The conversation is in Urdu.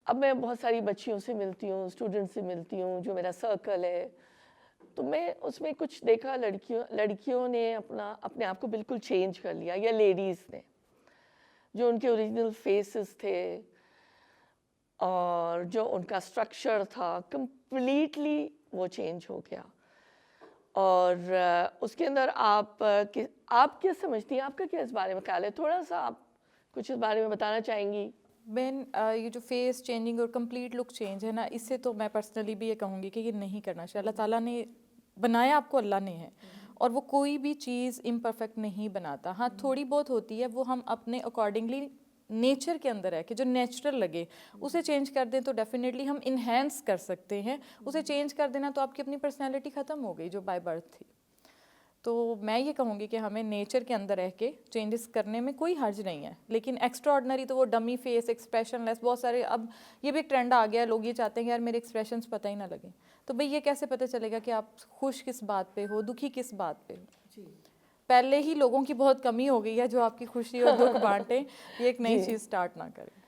اب میں بہت ساری بچیوں سے ملتی ہوں، اسٹوڈنٹ سے ملتی ہوں، جو میرا سرکل ہے، تو میں اس میں کچھ دیکھا لڑکیوں نے اپنے آپ کو بالکل چینج کر لیا، یا لیڈیز نے، جو ان کے اوریجنل فیسز تھے اور جو ان کا اسٹرکچر تھا کمپلیٹلی وہ چینج ہو گیا. اور اس کے اندر آپ کیا سمجھتی ہیں، آپ کا کیا اس بارے میں خیال ہے؟ تھوڑا سا آپ کچھ اس بارے میں بتانا چاہیں گی؟ بہن یہ جو فیس چینجنگ اور کمپلیٹ لک چینج ہے نا، اس سے تو میں پرسنلی بھی یہ کہوں گی کہ یہ نہیں کرنا چاہیے. اللہ تعالیٰ نے بنایا آپ کو، اللہ نے ہے، اور وہ کوئی بھی چیز امپرفیکٹ نہیں بناتا. ہاں تھوڑی بہت ہوتی ہے، وہ ہم اپنے اکارڈنگلی نیچر کے اندر ہے کہ جو نیچرل لگے اسے چینج کر دیں تو ڈیفینیٹلی ہم انہینس کر سکتے ہیں. اسے چینج کر دینا تو آپ کی اپنی پرسنالٹی ختم ہو گئی جو بائی برتھ تھی. تو میں یہ کہوں گی کہ ہمیں نیچر کے اندر رہ کے چینجز کرنے میں کوئی حرج نہیں ہے. لیکن ایکسٹرا آرڈنری تو وہ ڈمی فیس، ایکسپریشن لیس، بہت سارے اب یہ بھی ایک ٹرینڈ آ گیا ہے، لوگ یہ چاہتے ہیں کہ یار میرے ایکسپریشنس پتہ ہی نہ لگیں. تو بھئی یہ کیسے پتہ چلے گا کہ آپ خوش کس بات پہ ہو، دکھی کس بات پہ ہو؟ پہلے ہی لوگوں کی بہت کمی ہو گئی ہے جو آپ کی خوشی اور دکھ بانٹیں. یہ ایک نئی چیز سٹارٹ نہ کریں.